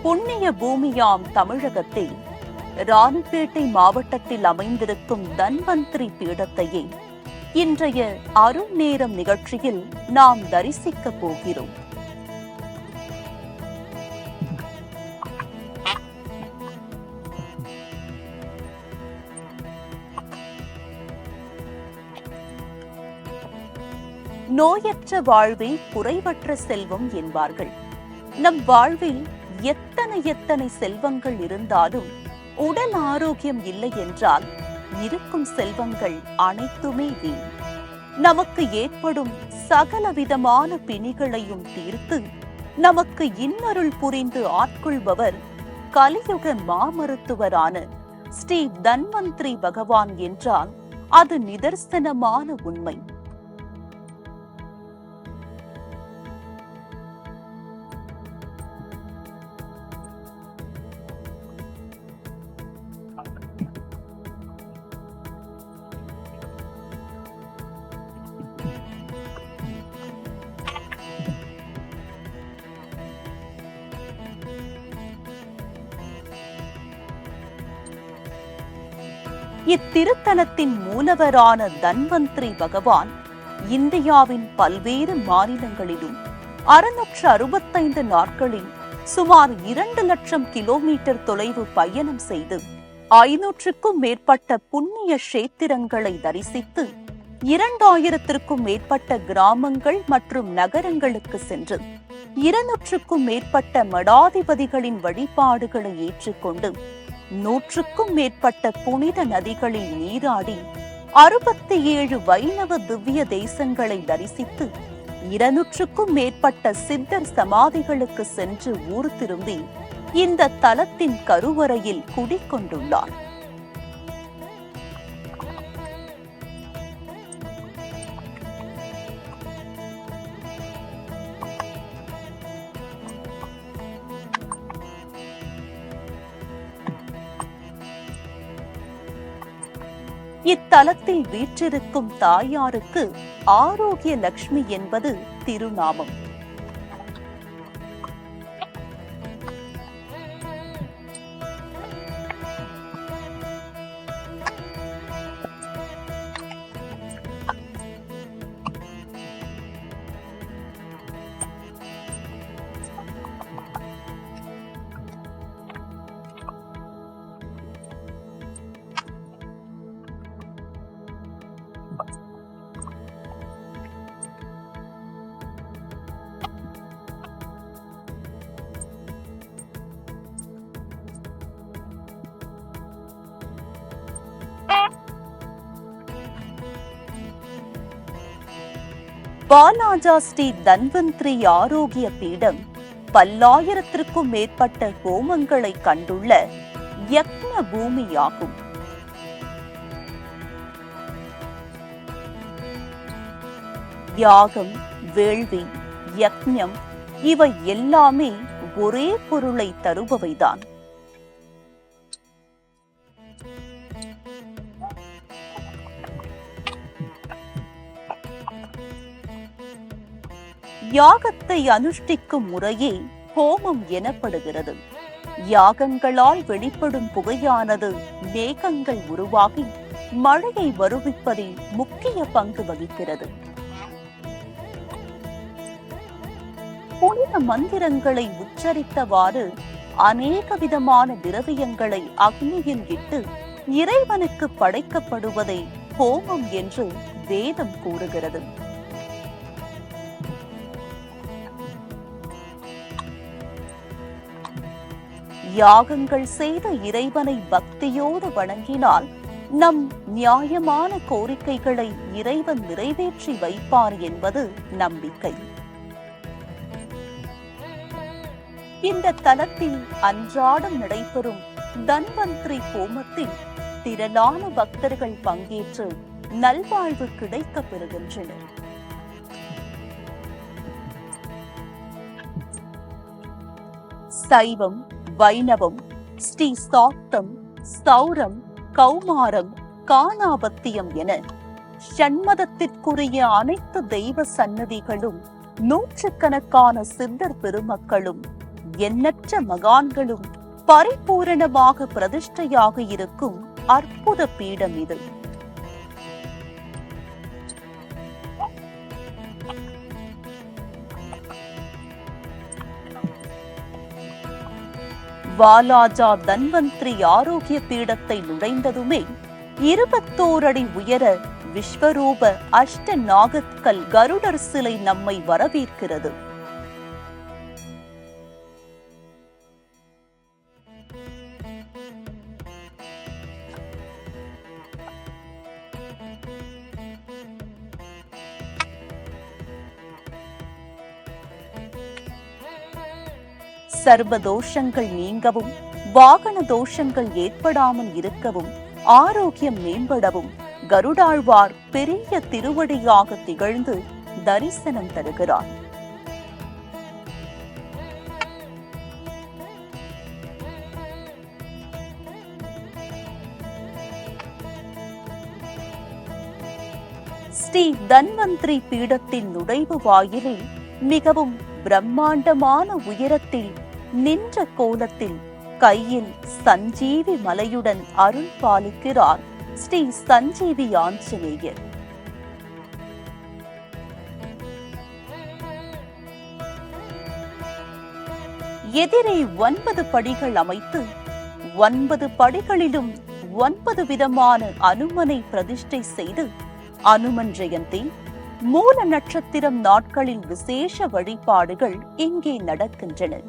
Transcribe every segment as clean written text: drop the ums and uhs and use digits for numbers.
புண்ணிய பூமியாம் தமிழகத்தில் ராணிப்பேட்டை மாவட்டத்தில் அமைந்திருக்கும் தன்வந்திரி பீடத்தையே இன்றைய அருள் நேரம் நிகழ்ச்சியில் நாம் தரிசிக்கப் போகிறோம். நோயற்ற வாழ்வே குறைவற்ற செல்வம் என்பார்கள். நம் வாழ்வில் எத்தனை செல்வங்கள் இருந்தாலும் உடல் ஆரோக்கியம் இல்லை என்றால் இருக்கும் செல்வங்கள் அனைத்துமே வீண். நமக்கு ஏற்படும் சகலவிதமான பிணிகளையும் தீர்த்து நமக்கு இன்னருள் புரிந்து ஆட்கொள்பவர் கலியுக மாமருத்துவரான ஸ்ரீ தன்வந்திரி பகவான் என்றால் அது நிதர்சனமான உண்மை. இத்திருத்தலத்தின் மூலவரான தன்வந்திரி பகவான் இந்தியாவின் பல்வேறு மாநிலங்களிலும் 665 நாட்களில் சுமார் 2 லட்சம் கிலோமீட்டர் தொலைவு பயணம் செய்து 500க்கும் மேற்பட்ட புண்ணிய கஷேத்திரங்களை தரிசித்து 2000த்திற்கும் மேற்பட்ட கிராமங்கள் மற்றும் நகரங்களுக்கு சென்று 200க்கும் மேற்பட்ட மடாதிபதிகளின் வழிபாடுகளை ஏற்றுக்கொண்டு 100க்கும் மேற்பட்ட புனித நதிகளில் நீராடி 67 வைணவ திவ்ய தேசங்களை தரிசித்து 200க்கும் மேற்பட்ட சித்தர் சமாதிகளுக்கு சென்று ஊர் திரும்பி இந்த தலத்தின் கருவறையில் குடிக்கொண்டுள்ளார். இத்தலத்தில் வீற்றிருக்கும் தாயாருக்கு ஆரோக்கிய லட்சுமி என்பது திருநாமம். பாலாஜா ஸ்ரீ தன்வந்திரி ஆரோக்கிய பீடம் பல்லாயிரத்திற்கும் மேற்பட்ட ஹோமங்களை கண்டுள்ள யக்ஞ பூமியாகும். யாகம், வேள்வி, யக்ஞம் இவை எல்லாமே ஒரே பொருளை தருபவைதான். யாகத்தை அனுஷ்டிக்கும் முறையே ஹோமம் எனப்படுகிறது. யாகங்களால் வெளிப்படும் புகையானது மேகங்கள் உருவாகி மழையை வருவிப்பதில் முக்கிய பங்கு வகிக்கிறது. புனித மந்திரங்களை உச்சரித்தவாறு அநேக விதமான திரவியங்களை அக்னியில் இட்டு இறைவனுக்கு படைக்கப்படுவதை ஹோமம் என்று வேதம் கூறுகிறது. யாகங்கள் செய்த இறைவனை பக்தியோடு வணங்கினால் நம் நியாயமான கோரிக்கைகளை இறைவன் நிறைவேற்றி வைப்பார் என்பது நம்பிக்கை. இந்த தலத்தில் அன்றாடம் நடைபெறும் தன்வந்திரி ஹோமத்தில் திரளான பக்தர்கள் பங்கேற்று நல்வாழ்வு கிடைக்கப் பெறுகின்றனர். சைவம், வைணவம், ஸ்ரீ சாக்தம், சௌரம், கௌமாரம், காணாபத்தியம் என ஷண்மதத்திற்குரிய அனைத்து தெய்வ சன்னதிகளும், நூற்றுக்கணக்கான சித்தர் பெருமக்களும், எண்ணற்ற மகான்களும் பரிபூரணமாக பிரதிஷ்டையாக இருக்கும் அற்புத பீடம் இது. வாலாஜா தன்வந்திரி ஆரோக்கிய பீடத்தை நுழைந்ததுமே 21 அடி உயர விஸ்வரூப அஷ்ட நாகக்கல் கருடர் சிலை நம்மை வரவேற்கிறது. சர்வ தோஷங்கள் நீங்கவும், வாகன தோஷங்கள் ஏற்படாமல் இருக்கவும், ஆரோக்கியம் மேம்படவும் கருடாழ்வார் பெரிய திருவடியாக திகழ்ந்து தரிசனம் தருகிறார். ஸ்ரீ தன்வந்திரி பீடத்தின் நுழைவு வாயிலில் மிகவும் பிரம்மாண்டமான உயரத்தில் நின்ற கோலத்தில் கையில் சஞ்சீவி மலையுடன் அருள் பாலிக்கிறார் ஸ்ரீ சஞ்சீவி ஆஞ்சநேயர். எதிரே 9 படிகள் அமைத்து 9 படிகளிலும் 9 விதமான அனுமனை பிரதிஷ்டை செய்து அனுமன் ஜெயந்தி, மூல நட்சத்திரம் நாட்களில் விசேஷ வழிபாடுகள் இங்கே நடக்கின்றன.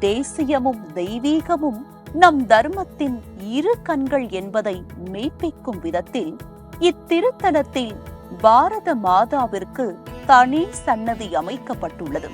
தேசியமும் தெய்வீகமும் நம் தர்மத்தின் இரு கண்கள் என்பதை மெய்ப்பிக்கும் விதத்தில் இத்திருத்தலத்தில் பாரத மாதாவிற்கு தனி சன்னதி அமைக்கப்பட்டுள்ளது.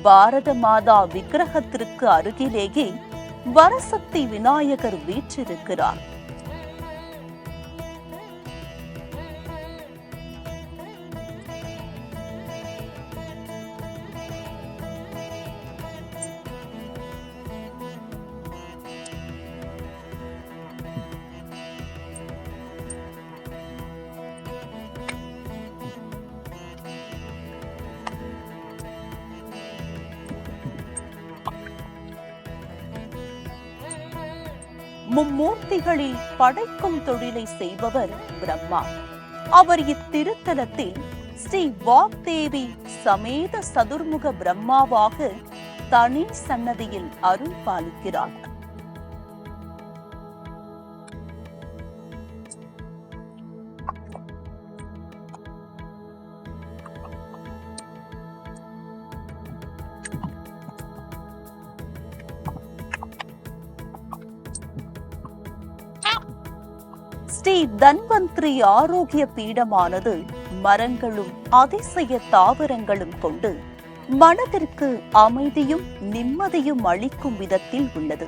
பாரத மாதா விக்கிரகத்திற்கு அருகிலேயே வரசக்தி விநாயகர் வீற்றிருக்கிறார். மும்மூர்த்திகளில் படைக்கும் தொழிலை செய்பவர் பிரம்மா. அவர் இத்திருத்தலத்தில் ஸ்ரீ வாக்தேவி சமேத சதுர்முக பிரம்மாவாக தனி சன்னதியில் அருள் பாலிக்கிறார். ஸ்ரீ தன்வந்திரி ஆரோக்கிய பீடமானது மரங்களும் அதிசய தாவரங்களும் கொண்டு மனதிற்கு அமைதியும் நிம்மதியும் அளிக்கும் விதத்தில் உள்ளது.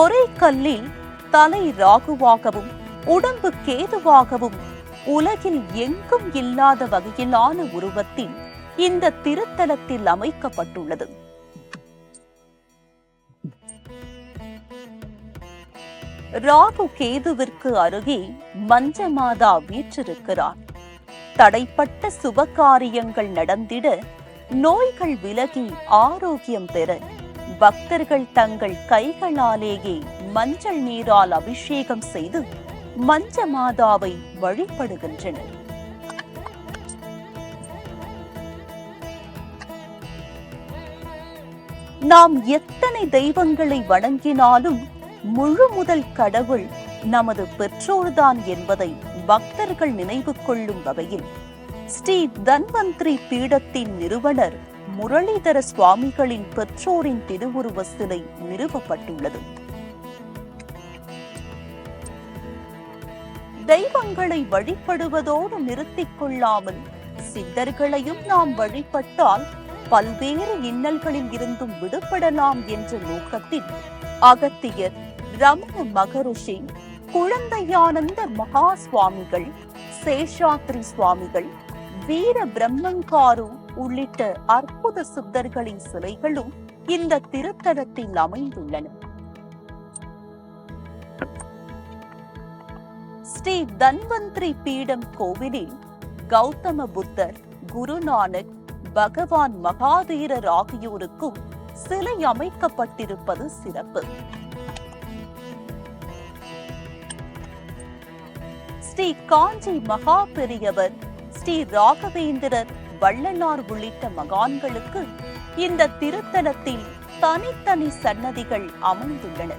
ஒரே கல்லில் தலை ராகுவாகவும் உடம்பு கேதுவாகவும் உலகில் எங்கும் இல்லாத வகையிலான உருவத்தில் இந்த திருத்தலத்தில் அமைக்கப்பட்டுள்ளது. ராகு கேதுவிற்கு அருகே மஞ்சமாதா வீற்றிருக்கிறார். தடைப்பட்ட சுபகாரியங்கள் நடந்திட, நோய்கள் விலகி ஆரோக்கியம் பெற பக்தர்கள் தங்கள் கைகளாலேயே மஞ்சள் நீரால் அபிஷேகம் செய்து மஞ்சமாதாவை வழிபடுகின்றனர். நாம் எத்தனை தெய்வங்களை வணங்கினாலும் முழு முதல் கடவுள் நமது பெற்றோர்தான் என்பதை பக்தர்கள் நினைவு கொள்ளும் வகையில் ஸ்ரீ தன்வந்திரி பீடத்தின் நிறுவனர் முரளிதர சுவாமிகளின் பெற்றோரின் திருவுருவ சிலை நிறுவப்பட்டுள்ளது. தெய்வங்களை வழிபடுவதோடு நிறுத்திக் கொள்ளாமல் சித்தர்களையும் நாம் வழிபட்டால் பல்வேறு இன்னல்களில் இருந்தும் விடுபடலாம் என்ற நோக்கத்தில் அகத்தியர், ரமண மகரிஷி, குழந்தையானந்த மகா சுவாமிகள், சேஷாத்ரி சுவாமிகள், வீர பிரம்மங்காரு உள்ளிட்ட அற்புத சித்தர்களின் சிலைகளும் இந்த திருத்தலத்தில் அமைந்துள்ளன. ஸ்ரீ தன்வந்திரி பீடம் கோவிலில் கௌதம புத்தர், குருநானக், பகவான் மகாவீரர் ஆகியோருக்கும் சிலை அமைக்கப்பட்டிருப்பது சிறப்பு. ஸ்ரீ காஞ்சி மகா பெரியவர், ஸ்ரீ ராகவேந்திரர், வள்ளலார் உள்ளிட்ட மகான்களுக்கு இந்த திருத்தலத்தில் தனித்தனி சன்னதிகள் அமைந்துள்ளன.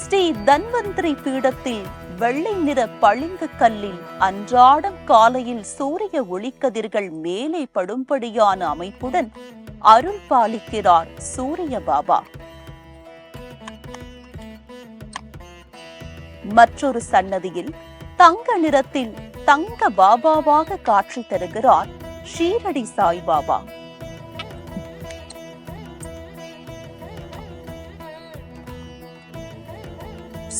ஸ்ரீ தன்வந்திரி பீடத்தில் வெள்ளை நிற பளிங்கு கல்லில் அன்றாடம் காலையில் சூரிய ஒளிக்கதிர்கள் மேலே படும்படியான அமைப்புடன் அருள் பாலிக்கிறார் சூரிய பாபா. மற்றொரு சன்னதியில் தங்க நிறத்தில் தங்க பாபாவாக காட்சி தருகிறார் ஷீரடி சாய்பாபா.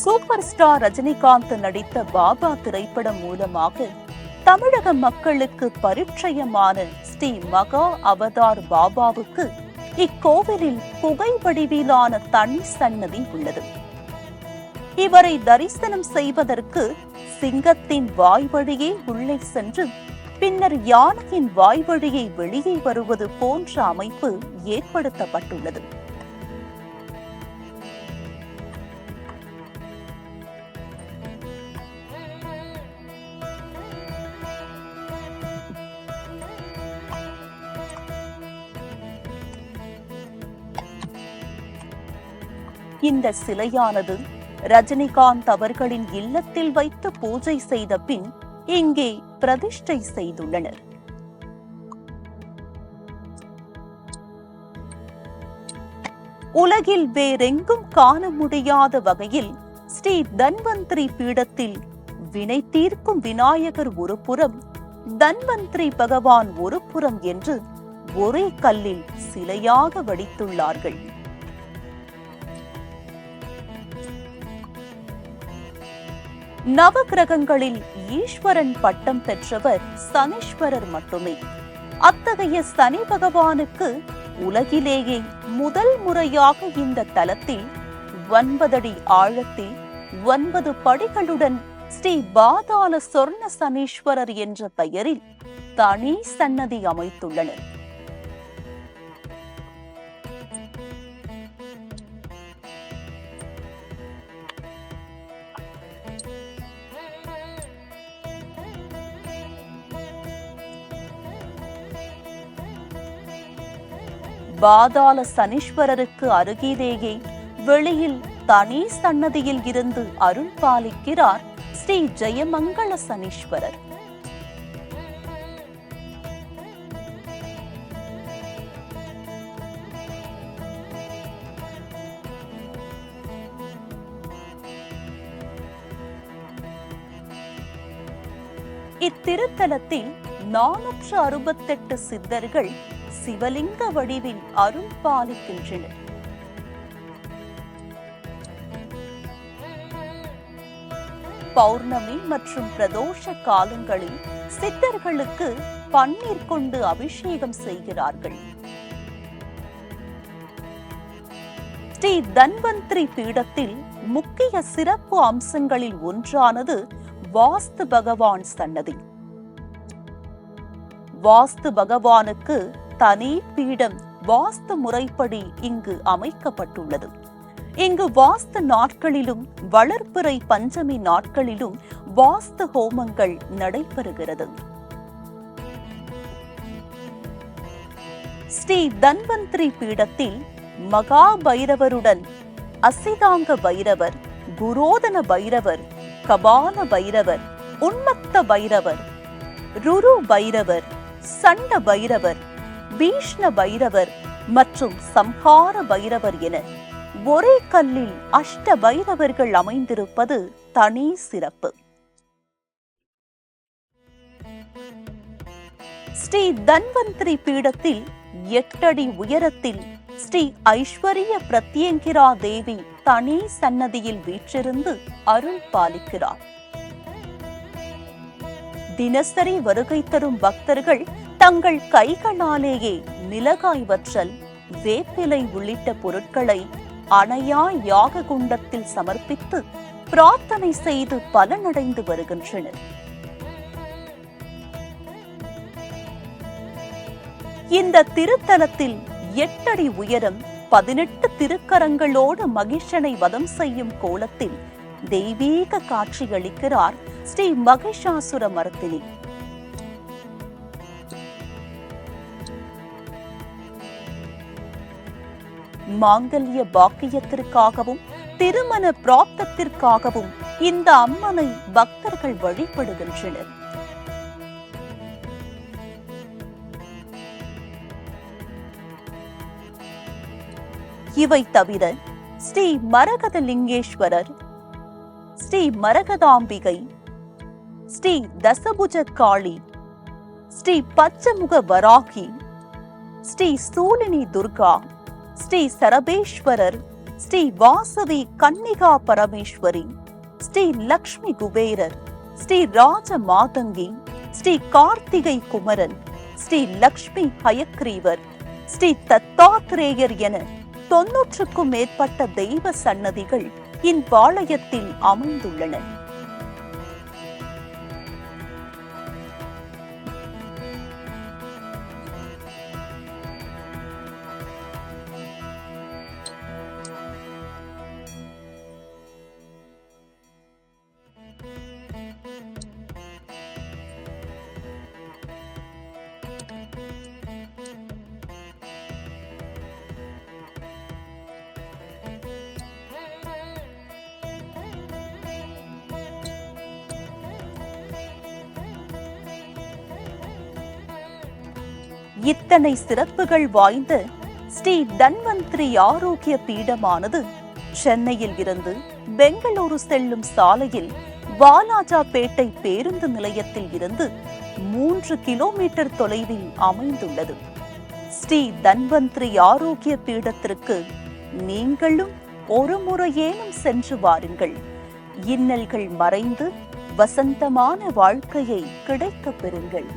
சூப்பர் ஸ்டார் ரஜினிகாந்த் நடித்த பாபா திரைப்படம் மூலமாக தமிழக மக்களுக்கு பரிச்சயமான ஸ்ரீ மகா அவதார் பாபாவுக்கு இக்கோவிலில் புகை வடிவிலான தனி சன்னதி உள்ளது. இவரை தரிசனம் செய்வதற்கு சிங்கத்தின் வாய் வழியே உள்ளே சென்று பின்னர் யானையின் வாய் வழியே வெளியே வருவது போன்ற அமைப்பு ஏற்படுத்தப்பட்டுள்ளது. இந்த சிலையானது ரஜினிகாந்த் அவர்களின் இல்லத்தில் வைத்து பூஜை செய்த பின் இங்கே பிரதிஷ்டை செய்துள்ளனர். உலகில் வேறெங்கும் காண முடியாத வகையில் ஸ்ரீ தன்வந்திரி பீடத்தில் வினை தீர்க்கும் விநாயகர் ஒரு புறம், தன்வந்திரி பகவான் ஒரு புறம் என்று ஒரே கல்லில் சிலையாக வடித்துள்ளார்கள். நவகிரகங்களில் ஈஸ்வரன் பட்டம் பெற்றவர் சனீஸ்வரர் மட்டுமே. அத்தகைய சனி பகவானுக்கு உலகிலேயே முதல் முறையாக இந்த தலத்தில் 9 அடி ஆழத்தில் 9 படிகளுடன் ஸ்ரீ பாதாள சொர்ண சனீஸ்வரர் என்ற பெயரில் தனி சன்னதி அமைத்துள்ளனர். பாதாள சனீஸ்வரருக்கு அருகிலேயே வெளியில் தனி சன்னதியில் இருந்து அருள் பாலிக்கிறார் ஸ்ரீ ஜெயமங்கள சனீஸ்வரர். இத்திருத்தலத்தில் 468 சித்தர்கள் சிவலிங்க வடிவில் அருள் பாலிக்கின்றனர். பௌர்ணமி மற்றும் பிரதோஷ காலங்களில் சித்தர்களுக்கு பன்னீர் கொண்டு அபிஷேகம் செய்கிறார்கள். ஸ்ரீ தன்வந்திரி பீடத்தில் முக்கிய சிறப்பு அம்சங்களில் ஒன்றானது வாஸ்து பகவான் சன்னதி. வாஸ்து பகவானுக்கு தனி பீடம் வாஸ்து முறைப்படி இங்கு அமைக்கப்பட்டுள்ளது. இங்கு வாஸ்து நாட்களிலும் வளர்பிறை பஞ்சமி நாட்களிலும் வாஸ்து ஹோமங்கள் நடைபெறுகிறது. ஸ்ரீ தன்வந்திரி பீடத்தில் மகா பைரவருடன் அசிதாங்க பைரவர், குரோதன பைரவர், கபால பைரவர், உன்மத்த பைரவர், ருரு பைரவர், சண்ட பைரவர், பீஷ்ண பைரவர் மற்றும் சம்ஹார பைரவர் என ஒரே கல்லில் அஷ்ட பைரவர்கள் அமைந்திருப்பது தனி சிறப்பு. ஸ்ரீ தன்வந்திரி பீடத்தில் 8 அடி உயரத்தில் ஸ்ரீ ஐஸ்வரிய பிரத்யங்கிரா தேவி தனி சன்னதியில் வீற்றிருந்து அருள் பாலிக்கிறார். தினசரி வருகை தரும் பக்தர்கள் தங்கள் கைகளாலேயே மிளகாய் வற்றல், வேப்பிலை உள்ளிட்ட பொருட்களை அணையா யாக குண்டத்தில் சமர்ப்பித்து பிரார்த்தனை செய்து பலனடைந்து வருகின்றனர். இந்த திருத்தலத்தில் 8 அடி உயரம் 18 திருக்கரங்களோடு மகிஷனை வதம் செய்யும் கோலத்தில் தெய்வீக காட்சியளிக்கிறார் ஸ்ரீ மகிஷாசுர மர்த்தினி. மாங்கல்ய பாக்கியத்திற்காகவும் திருமண பிராப்தத்திற்காகவும் இந்த அம்மனை பக்தர்கள் வழிபடுகின்றனர். இவை தவிர ஸ்ரீ மரகத லிங்கேஸ்வரர், ஸ்ரீ மரகதாம்பிகை, ஸ்ரீ தசபுஜ காளி, ஸ்ரீ பச்சமுக வராகி, ஸ்ரீ சூலினி துர்கா, ஸ்ரீ சரபேஸ்வரர், ஸ்ரீ வாசவி கன்னிகா பரமேஸ்வரி, ஸ்ரீ லக்ஷ்மி குபேரர், ஸ்ரீ ராஜ மாதங்கி, ஸ்ரீ கார்த்திகை குமரன், ஸ்ரீ லக்ஷ்மி ஹயக்ரீவர், ஸ்ரீ தத்தாத்ரேயர் என 90க்கும் மேற்பட்ட தெய்வ சன்னதிகள் இவ்வாலயத்தில் அமைந்துள்ளன. இத்தனை சிறப்புகள் வாய்ந்த ஸ்ரீ தன்வந்திரி ஆரோக்கிய பீடமானது சென்னையில் இருந்து பெங்களூரு செல்லும் சாலையில் வாலாஜாபேட்டை பேருந்து நிலையத்தில் இருந்து 3 கிலோமீட்டர் தொலைவில் அமைந்துள்ளது. ஸ்ரீ தன்வந்திரி ஆரோக்கிய பீடத்திற்கு நீங்களும் ஒரு முறையேனும் சென்று வாருங்கள். இன்னல்கள் மறைந்து வசந்தமான வாழ்க்கையை கிடைக்கப் பெறுங்கள்.